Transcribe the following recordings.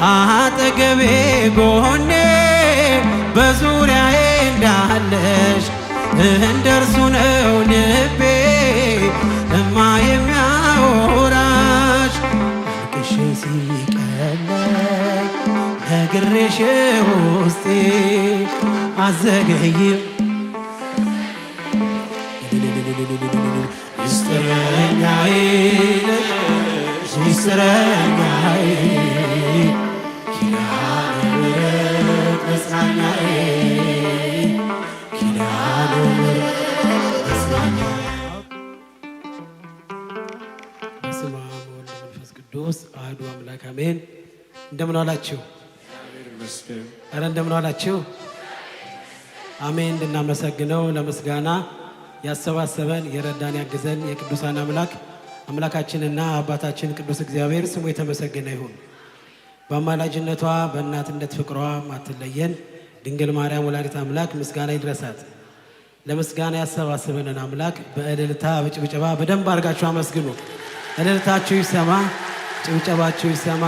አጠገቤ ጎኔ በዙሪያዬ እንዳለሽ እንደርሱ ነው ልቤ እማ የሚያወራሽ አልቅሼ ሲቀለኝ ነግሬሽ ውስጤ አዘገይም ይስጥረኛዬ ይስጥረኛዬ ኪዳነ ምሕረት መጽናኛዬ ኪዳነ ምሕረት መጽናኛዬ። በስመ አብ ወወልድ ወመንፈስ ቅዱስ አሐዱ አምላክ አሜን። እንደምን ዋላችሁ? ኧረ እንደምን ዋላችሁ? አሜን። እንድናመሰግነው ለምስጋና ያሰባሰበን የረዳን ያግዘን የቅዱሳን አምላካችንና አባታችን ቅዱስ እግዚአብሔር ስሙ የተመሰገነ ይሁን። በአማላጅነቷ በእናትነት ፍቅሯ ማትለየን ድንግል ማርያም ወላዲት አምላክ ምስጋና ይድረሳት። ለምስጋና ያሰባሰበንን አምላክ በእልልታ በጭብጨባ በደንብ አድርጋችሁ አመስግኑ። እልልታችሁ ይሰማ፣ ጭብጨባችሁ ይሰማ።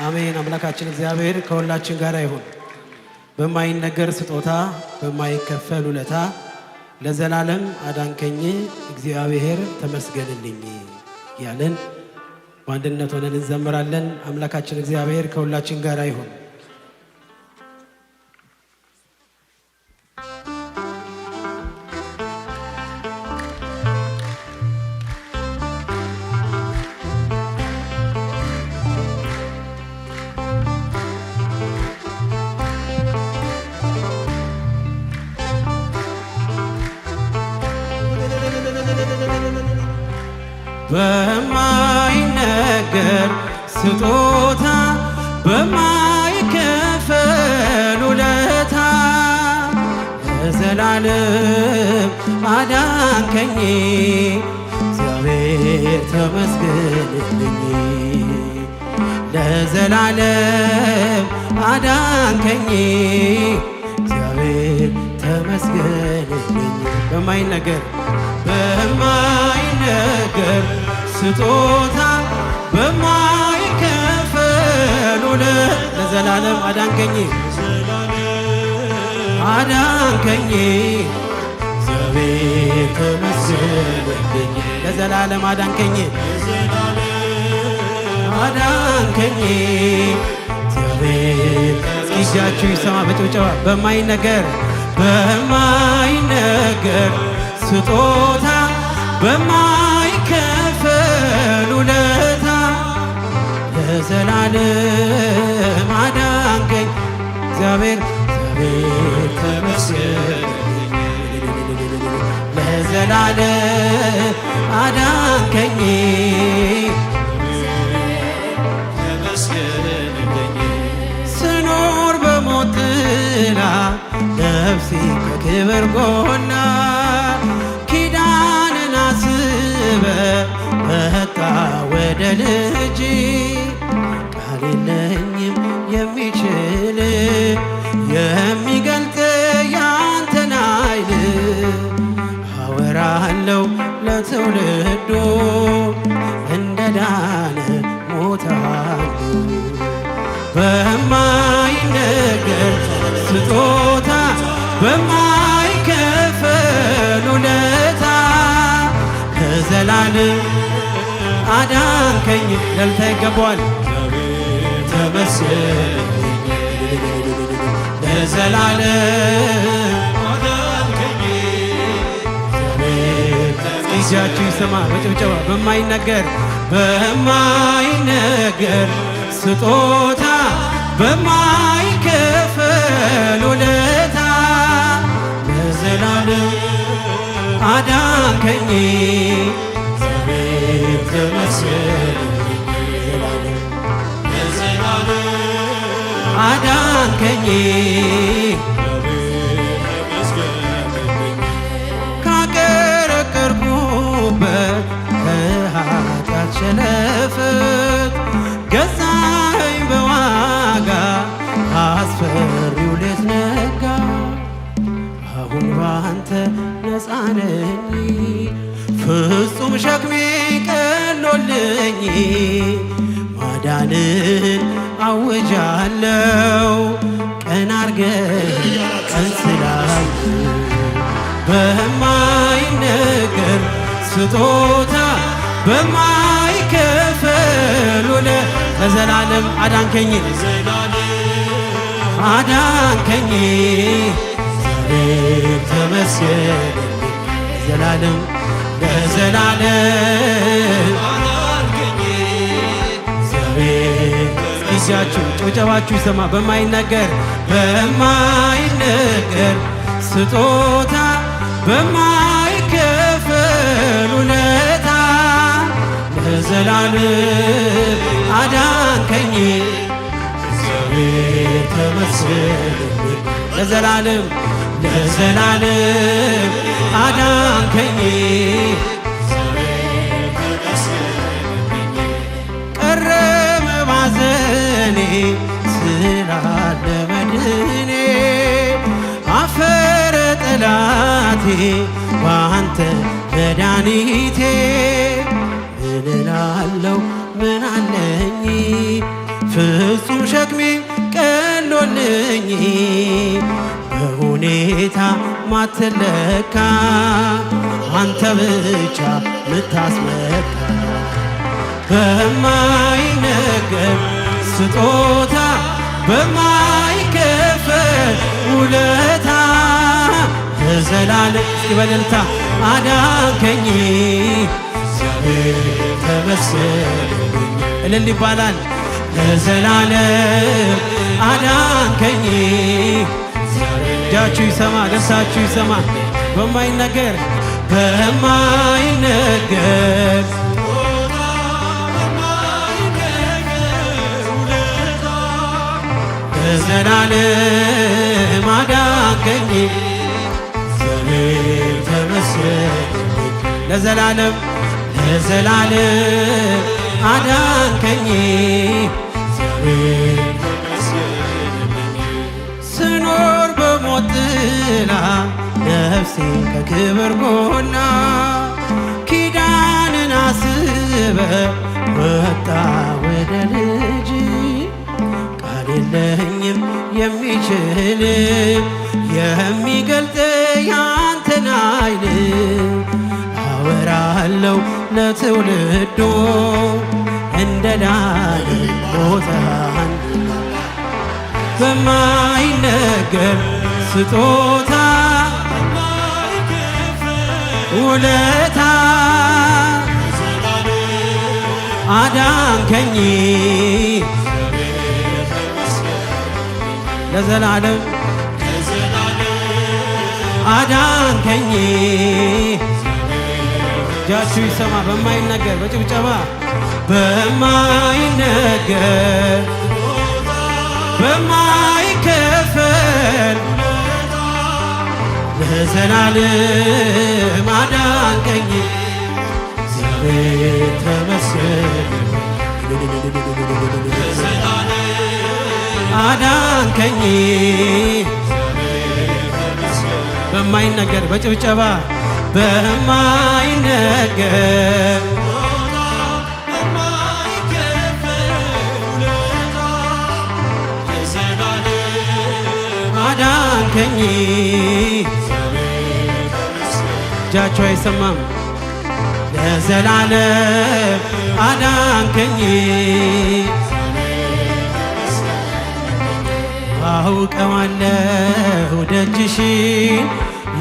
አሜን። አምላካችን እግዚአብሔር ከሁላችን ጋር ይሁን። በማይነገር ስጦታ በማይከፈል ውለታ ለዘላለም አዳንከኝ እግዚአብሔር ተመስገንልኝ ያለን በአንድነት ሆነን እንዘምራለን። አምላካችን እግዚአብሔር ከሁላችን ጋር ይሁን። በማይነገር ስጦታ በማይከፈል ውለታ ለዘላለም አዳንከኝ እግዚአብሔር ተመስገንልኝ ለዘላለም አዳንከኝ እግዚአብሔር ተመስገንልኝ። በማይነገር ስጦታ በማይከፈል ለዘላለም አዳንከኝ እግዚአብሔር ተመስገንልኝ ለዘላለም አዳንከኝ እግዚአብሔር። እጃችሁ ይሰማ በጭብጨባ በማይነገር ስጦታ በማይከፈል ውለታ ለዘላለም አዳንከኝ እግዚአብሔር ተመስገንልኝ ለዘላለም አዳንከኝ ስኖር በሞት ጥላ ነፍሴ ከክብር ጎና ኪዳንን አስበ መጣ ወደ ልጅ ቃል የለኝም የሚችል የሚገልጥ ያንተን ኃይል አወራለሁ ለትውልዱ እንደ ዳነ ሞታሉ በማይነገር ስጦታ በማይከፈል ውለታ ለዘላለም አዳንከኝ ለልታ ይገባዋል ተመስገንልኝ ለዘላለም አዳንከኝ እጃችሁ ይሰማ በጭብጨባ በማይነገር ስጦታ በማይከፈል ውለታ ለዘላለም አዳንከኝ እግዚአብሔር ተመስገንልኝ ለዘላለም አዳንከኝ ካቀረቀርኩበት ከኃጢአት ሸለፈት ገዛኸኝ በዋጋ አስፈሪው ሌት ነጋ አሁን ባንተ ነፃ ነኝ ፍጹም ሸክሜ ቀሎልኝ ማዳንን አውጃለው ቀን አርገህ ቀን ስላይ በማይነገር ስጦታ በማይከፈል ውለታ ለዘላለም አዳንከኝ አዳንከኝ ዛሬም ተመስገን ለዘላለም ለዘላለም አዳንከኝ ዛሬም ጊዜያችሁ ጭብጨባችሁ ይሰማ በማይነገር በማይነገር ስጦታ በማይከፈል ውለታ ለዘላለም አዳንከኝ እግዚአብሔር ተመስገን ለዘላለም ለዘላለም አዳንከኝ ቀረበ ባዘኔ ስላለ መድኔ አፈረ ጠላቴ ባንተ መድኃኒቴ ምን እላለሁ ምን አለኝ ፍጹም ሸክሜ ቀሎልኝ በሁኔታ ማትለካ አንተ ብቻ ምታስመካ በማይነገር ስጦታ በማይከፈል ውለታ ለዘላለም በእልልታ አዳንከኝ እግዚአብሔር ተመስገን እልል ይባላል ለዘላለም አዳንከኝ እጃችሁ ይሰማ ደስታችሁ ይሰማ በማይነገር በማይነገር ለዘላለም አዳንከኝ እግዚአብሔር ተመስገን ለዘላለም ለዘላለም አዳንከኝ እግዚአብሔር ስኖር በሞት ጥላ ነፍሴ ከክብር ጎና ኪዳንን አስበ ወጣ ወደ ልጅ ቃል የለኝም የሚችል የሚገልጥ ያንተን ኃይል አወራለሁ ለትውልዶ እንደ ዳን ሞታን በማይነገር ስጦታ ውለታ አዳንከኝ ለዘላለም አዳንከኝ እጃችሁ ይሰማ በማይነገር በጭብጨባ በማይነገር በማይከፈል ለዘላለም አዳንከኝ እግዚአብሔር ተመስገን አዳንከኝ በማይነገር በጭብጨባ በማይነገር አዳንከኝ እጃችሁ አይሰማም ለዘላለም አዳንከኝ አውቀዋለሁ ደጅሽን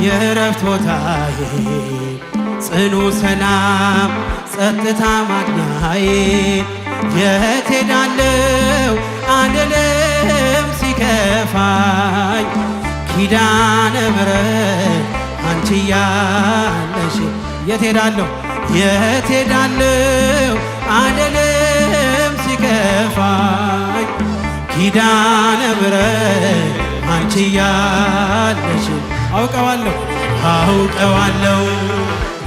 የእረፍት ቦታዬ ጽኑ ሰላም ጸጥታ ማግኛዬ የት ሄዳለሁ አልልም ሲከፋኝ ኪዳነ ምሕረት አንቺ ያለሽ የት ሄዳለሁ አልልም ሲከፋኝ ኪዳነ ምሕረት አንቺ ያለሽ አውቀዋለሁ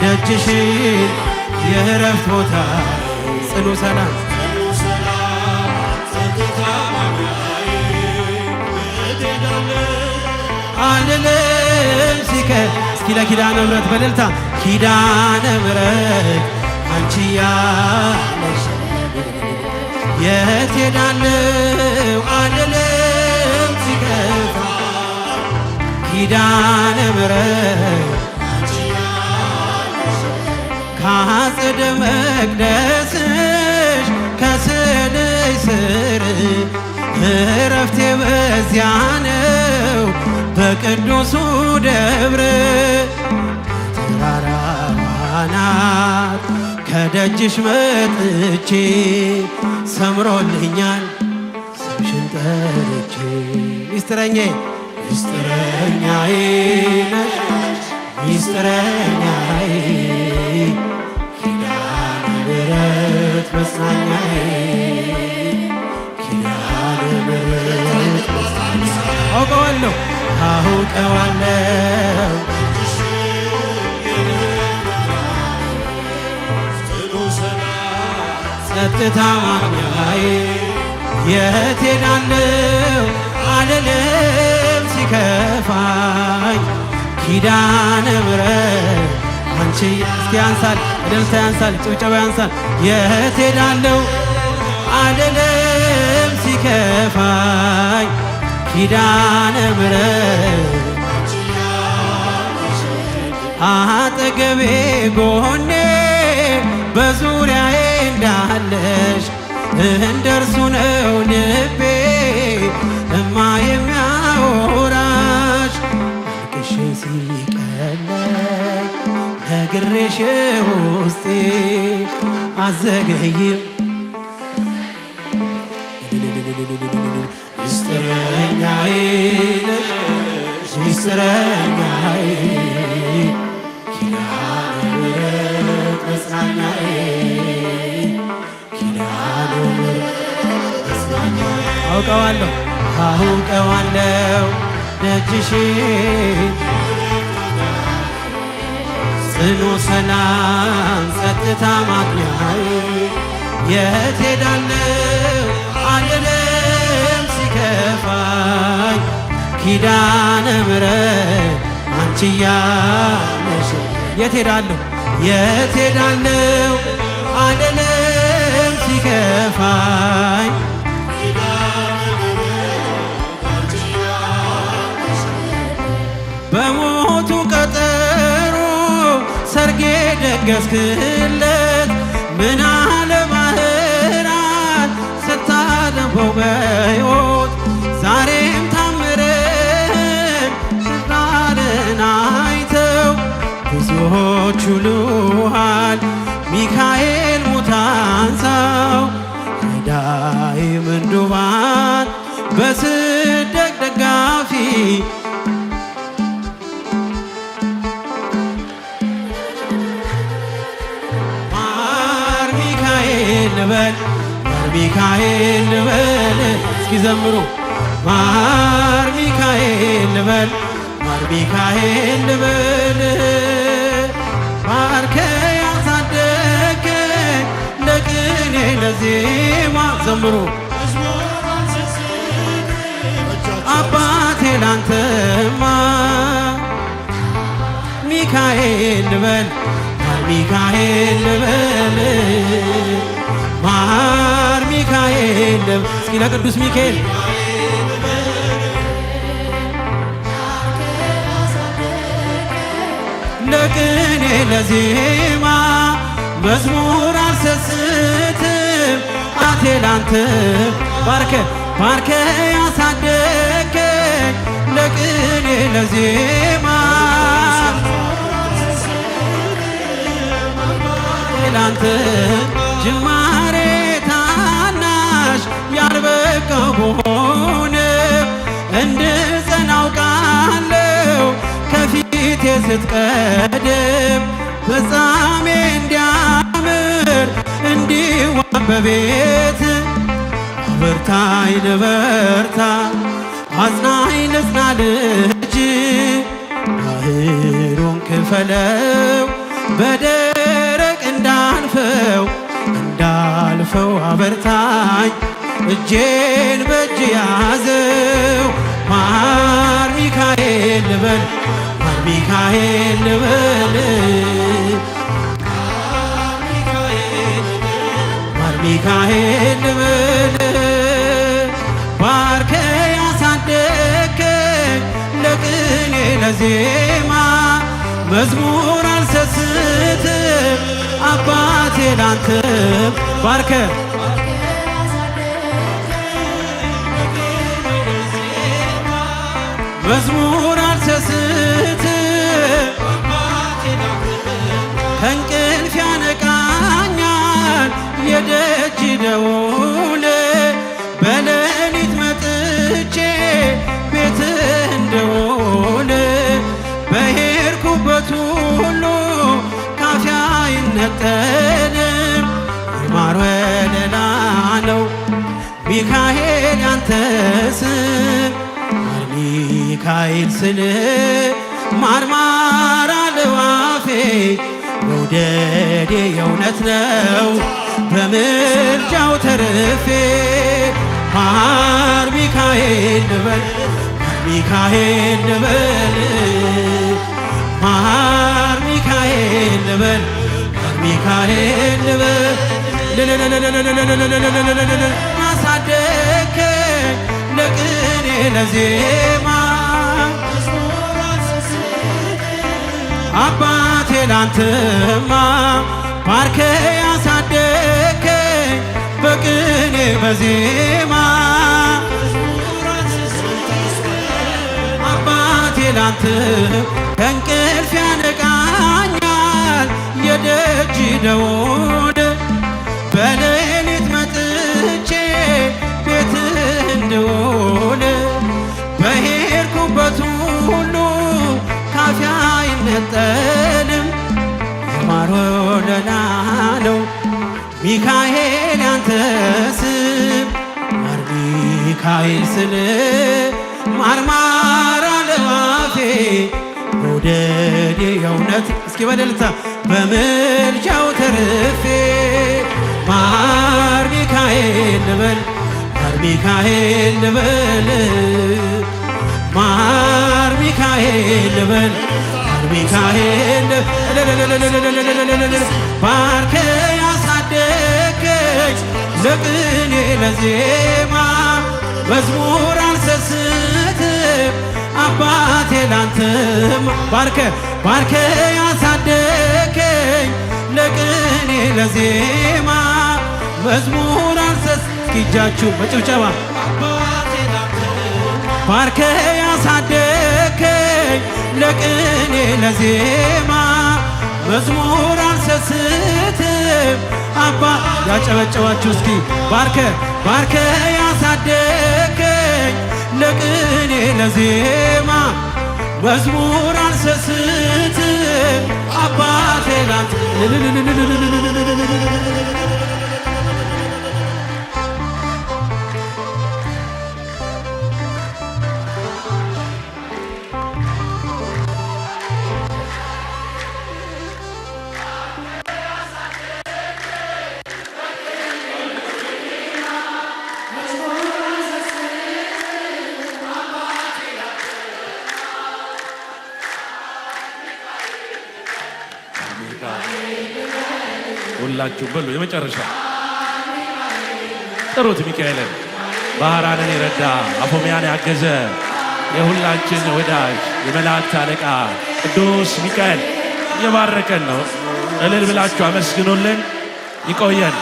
ደጅሽን የእረፍት ቦታ ጽኑ ሰላም አልልም እስኪ ለኪዳነ ምሕረት በእልልታ ኪዳነ ምሕረት አንቺ ያለሽ የት ሄዳለሁ አልልም ሲከፋ ኪዳነ ምሕረት ከአጸደ መቅደስሽ ከስዕልሽ ስር እረፍቴ በዚያ ነው በቅዱሱ ደብር ተራራው አናት ከደጅሽ መጥቼ ሰምሮልኛል ስምሽን ጠርቼ ሚስጥረኛዬ ሚስጥረኛዬ ነሽ ሚስጥረኛዬ ኪዳነ ምሕረት መጽናኛዬ ኪዳነ ምሕረት አውቀዋለሁ አውቀዋለሁ ጸጥታ ማግኛዬ የት ሄዳለሁ አልልም ሲከፋኝ ኪዳነ ምሕረት አንቺ እስኪ ያንሳል እልልታ ያንሳል ጭብጨባ ያንሳል የት ሄዳለሁ አልልም ሲከፋኝ ኪዳነ ምሕረት አጠገቤ ጎኔ በዙሪያዬ እንዳለሽ እንደርሱ ነው ልቤ እማ የሚያወራሽ አልቅሼ ሲቀለኝ ነግሬሽ ውስጤ አዘገይም ሚስጥረኛዬ ነሽ ሚስጥረኛዬ ኪዳነ ምሕረት መጽናኛዬ ኪዳነ ምሕረት መጽናኛዬ አውቀዋለሁ አውቀዋለሁ ደጅሽ ጽኑ ሰላም ጸጥታ ማግኛዬ የት ሄዳለሁ አልልም ሲከፋኝ ኪዳነ ምሕረት አንቺ ያለሽ የት ሄዳለሁ የት ሄዳለሁ አልልም ሲከፋኝ በሞቱ ቀጠሮ ሰርጌ ደገስክለት ምን አለ ባህራን ስታነበው በሕይወት ዛሬም ታምርን ሽራርን አይተው ብዙዎች ይሉሃል ሚካኤል ሙታንሳው ረዳኢ ምንዱባን በስደት ደጋፊ ማር ሚካኤል ልበል ማር ሚካኤል ልበል እስኪ ዘምሩ ማር ሚካኤል ልበል ማር ሚካኤል ልበል ባርከ ያሳደገኝ ለቅኔ ለዜማ ዘምሩ አባቴ ላንተማ ሚካኤል ልበል ማር ሚካኤል ልበል ማር ሚካኤል ልበል እስኪ ለቅዱስ ሚካኤል ለቅኔ ለዜማ መዝሙር አልሰስትም አቴ ላንተ ባርከ ባርከ ያሳደገኝ ለቅኔ ለዜማ ላንተ ጅማሬ ታናሽ ያልበቃው ብሆንም እንድጸና አውቃለሁ ከፊቴ ስትቀድም ፍጻሜ እንዲያምር እንዲዋብ በቤት አበርታኝ ልበርታ አጽናኝ ልጽና ልጅ ባህሩን ክፈለው በደረቅ እንዳልፈው አበርታኝ እጄን በእጅ ያዘው ማር ሚካኤል ልበል ማር ሚካኤል ልበል ማር ሚካኤል ልበል ባርከ ያሳደከኝ ለቅኔ ለዜማ መዝሙር አልሰስትም አባቴ ላንተ ባርከ መዝሙር አልሰስትም ከእንቅልፍ ያነቃኛል የደጅ ደውል በሌሊት መጥቼ ቤትህ እንደውል በሄድኩበት ሁሉ ካፌ አይነጠልም የማር ወለላ ነው ሚካኤል ያንተ ስም ሚካኤል ስል ማርማር አለው አፌ መውደዴ የእውነት ነው በምልጃው ተርፌ ማር ሚካኤል ልበል ሚካኤል ልበል ማር ሚካኤል ልበል ሚካኤል ልበል አሳደከኝ ለቅኔ ለዜማ አባቴ ላንተማ ባርከ ያሳደከኝ በቅኔ በዜማ አባቴ ላንተ ከእንቅልፍ ያነቃኛል የደጅ ደውል በሌሊት መጥቼ ቤትህ እንድውል በሄድኩበት ሁሉ ካፌ አይነጠልም የማር ወለላ ነው ሚካኤል ያንተ ስም ማር ሚካኤል ስል ማርማር አለው አፌ መውደዴ የእውነት እስኪ በደልታ በምልጃው ተርፌ ማር ሚካኤል ልበል ማር ሚካኤል ልበል ማር ሚካኤል ልበል ማር ሚካኤል ባርከ ያሳደከኝ ለቅኔ ለዜማ መዝሙር አልሰስትም አባቴ ላንተም ባርከ ያሳደከኝ ለቅኔ ለዜማ መዝሙር አልሰስትም እስኪ እጃችሁ በጭብጨባ ባርከ ያሳደከኝ ለቅኔ ለዜማ መዝሙር አልሰስትም አባ ያጨበጨባችሁ እስኪ ባርከ ያሳደከኝ ለቅኔ ለዜማ መዝሙር አልሰስትም አባቴ ላንተ ሁላችሁ በሉ የመጨረሻ ጥሩት ሚካኤልን ባህራንን የረዳ አፎሚያን ያገዘ የሁላችን ወዳጅ የመላእክት አለቃ ቅዱስ ሚካኤል እየባረከን ነው። እልል ብላችሁ አመስግኑልን። ይቆየን።